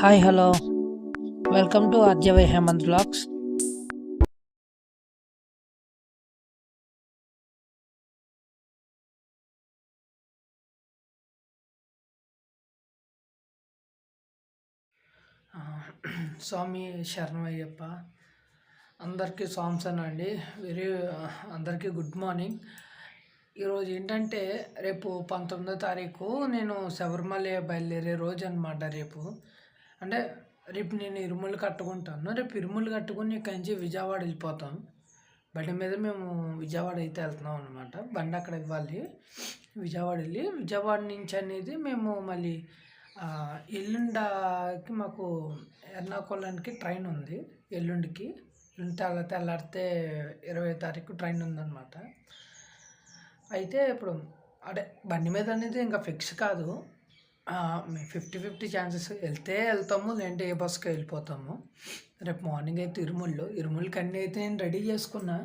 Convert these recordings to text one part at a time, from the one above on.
Hi hello welcome to RJY Hemanth blogs. స్వామి శరణమయ్యప్ప. అందరికీ సాంసన్ అండి. వెరీ అందరికీ గుడ్ మార్నింగ్. ఈరోజు ఏంటంటే రేపు 19వ తారీఖు నేను శబరిమల బయలుదేరే రోజు అనమాట. అంటే రేపు నేను ఇరుములు కట్టుకుంటాను. రేపు ఇరుములు కట్టుకుని ఇక్కడి నుంచి విజయవాడ వెళ్ళిపోతాం. బండి మీద మేము విజయవాడ అయితే వెళ్తున్నాం అనమాట. బండి అక్కడ ఇవ్వాలి. విజయవాడ నుంచి అనేది మేము మళ్ళీ ఎల్లుండికి మాకు ఎర్నాకుళానికి ట్రైన్ ఉంది. ఎల్లుండికి తెల్లారితే 20వ తారీఖు ట్రైన్ ఉందన్నమాట. అయితే ఇప్పుడు అంటే బండి మీద అనేది ఇంకా ఫిక్స్ కాదు. 50-50 ఛాన్సెస్. వెళ్తే వెళ్తాము, లేదంటే ఏ బస్కి వెళ్ళిపోతాము. రేపు మార్నింగ్ అయితే ఇరుములకి అన్నీ అయితే నేను రెడీ చేసుకున్నా.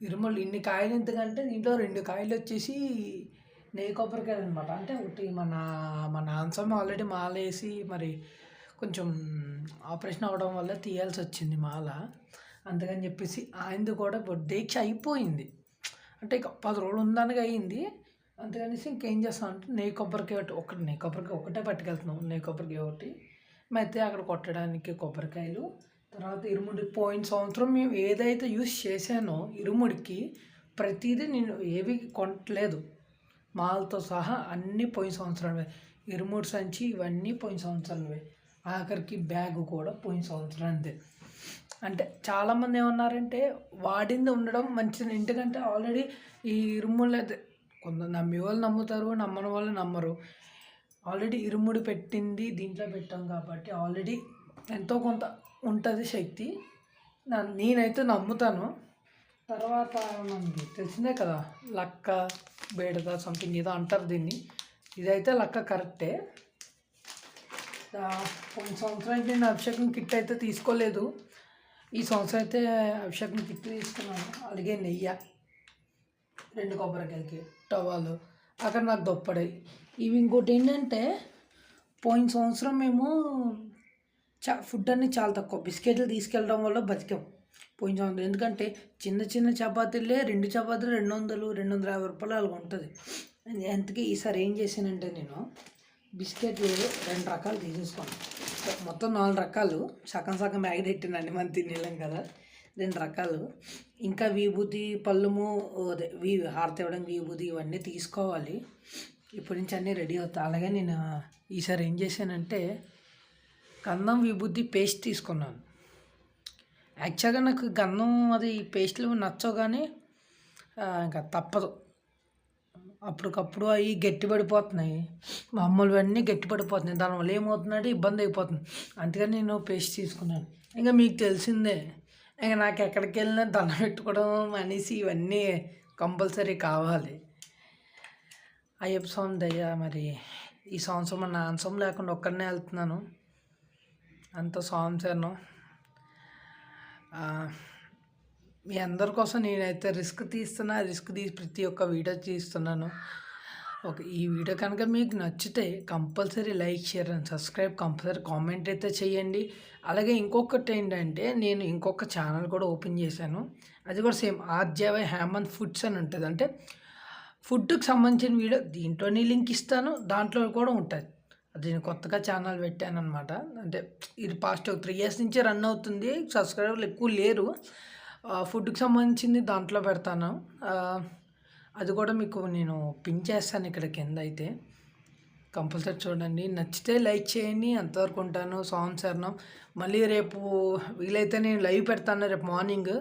ఇరుములు ఇన్ని కాయలు ఎందుకంటే దీంట్లో 2 కాయలు వచ్చేసి నెయ్యి కొబ్బరికాయలు అనమాట. అంటే ఒకటి మన నాన్నస్వామి ఆల్రెడీ మాల వేసి మరి కొంచెం ఆపరేషన్ అవ్వడం వల్ల తీయాల్సి వచ్చింది మాల. అందుకని చెప్పేసి ఆయనది కూడా దీక్ష అయిపోయింది. అంటే ఇక 10 రోజులు ఉందానికి అయ్యింది. అందుకనేసి ఇంకేం చేస్తాం అంటే నెయ్యి కొబ్బరికాయ ఒకటే పట్టుకెళ్తున్నాం. నెయ్యి కొబ్బరికాయ ఒకటి, అయితే అక్కడ కొట్టడానికి కొబ్బరికాయలు. తర్వాత ఇరుముడి పోయిన సంవత్సరం మేము ఏదైతే యూస్ చేశానో ఇరుముడికి ప్రతిదీ నేను ఏవి కొనట్లేదు. మాలతో సహా అన్నీ పోయిన సంవత్సరమే. ఇరుముడి సంచి ఇవన్నీ పోయిన సంవత్సరమే. ఆఖరికి బ్యాగ్ కూడా పోయిన సంవత్సరానిదే. అంటే చాలామంది ఏమన్నారంటే వాడింది ఉండడం మంచిది. ఎందుకంటే ఆల్రెడీ ఈ ఇరుములు అయితే కొంత నమ్మే వాళ్ళు నమ్ముతారు, నమ్మని వాళ్ళు నమ్మరు. ఆల్రెడీ ఇరుముడి పెట్టింది దీంట్లో పెట్టాం కాబట్టి ఆల్రెడీ ఎంతో కొంత ఉంటుంది శక్తి. నేనైతే నమ్ముతాను. తర్వాత మనకి తెలిసిందే కదా, లక్క బేడద సంథింగ్ ఏదో అంటారు దీన్ని. ఇదైతే లక్క కరెక్టే. కొన్ని సంవత్సరానికి నేను అభిషేకం కిట్ అయితే తీసుకోలేదు. ఈ సంవత్సరం అయితే అభిషేకం కిట్ తీసుకున్నాను. అలాగే నెయ్యి, 2 కొబ్బరికాయలకి టవాలు, అక్కడ నాకు దొప్పడాయి. ఇవి ఇంకోటి ఏంటంటే పోయిన సంవత్సరం మేము ఫుడ్ అన్నీ చాలా తక్కువ బిస్కెట్లు తీసుకెళ్ళడం వల్ల బతికాం పోయిన సంవత్సరం. ఎందుకంటే చిన్న చపాతీలే 2 చపాతీలు 200-250 రూపాయలు అలాగ ఉంటుంది. ఎంతకీ ఈసారి ఏం చేశానంటే నేను బిస్కెట్లు 2 రకాలు తీసేసుకోండి. మొత్తం 4 రకాలు సగం బ్యాగ్ పెట్టినండి, మనం తినేళ్ళం కదా. 2 రకాలు. ఇంకా విభూతి పళ్ళము, అదే హారతి ఇవ్వడం విభూతి ఇవన్నీ తీసుకోవాలి. ఇప్పటి నుంచి అన్నీ రెడీ అవుతాయి. అలాగే నేను ఈసారి ఏం చేశానంటే గంధం విభూతి పేస్ట్ తీసుకున్నాను. యాక్చువల్గా నాకు గంధం అది పేస్ట్లు నచ్చవు, కానీ ఇంకా తప్పదు. అప్పటికప్పుడు అవి గట్టిపడిపోతున్నాయి. మామూలు అన్నీ గట్టిపడిపోతున్నాయి. దానివల్ల ఏమవుతుందంటే ఇబ్బంది అయిపోతుంది. అందుకని నేను పేస్ట్ తీసుకున్నాను. ఇంకా మీకు తెలిసిందే, ఇంకా నాకు ఎక్కడికి వెళ్ళినా దండం పెట్టుకోవడం అనేసి ఇవన్నీ కంపల్సరీ కావాలి. అయ్యప్ప స్వామి దయ్యా, మరి ఈ సంవత్సరం మన నాన్నసం లేకుండా ఒక్కడనే వెళ్తున్నాను. అంత స్వామి శరణం. మీ అందరి కోసం నేనైతే రిస్క్ తీసి ప్రతి ఒక్క వీడియో తీస్తున్నాను. ఈ వీడియో కనుక మీకు నచ్చితే compulsory like, share and subscribe. Compulsory comment అయితే చేయండి. అలాగే ఇంకొకటి ఏంటంటే నేను ఇంకొక ఛానల్ కూడా ఓపెన్ చేశాను. అది కూడా సేమ్ ఆర్జేవై హేమంత్ ఫుడ్స్ అని ఉంటుంది. అంటే ఫుడ్కి సంబంధించిన వీడియో దీంట్లోనే లింక్ ఇస్తాను, దాంట్లో కూడా ఉంటుంది. అది నేను కొత్తగా ఛానల్ పెట్టాను అనమాట. అంటే ఇది పాస్ట్ 3 years నుంచి రన్ అవుతుంది. సబ్స్క్రైబర్లు ఎక్కువ లేరు. ఫుడ్కి సంబంధించింది దాంట్లో పెడతాను. అది కూడా మీకు నేను పిన్ చేస్తాను ఇక్కడ కింద. అయితే కంపల్సరీ చూడండి. నచ్చితే లైక్ చేయండి. అంతవరకు ఉంటాను. స్వామి శరణం. మళ్ళీ రేపు వీలైతే నేను లైవ్ పెడతాను రేపు మార్నింగ్.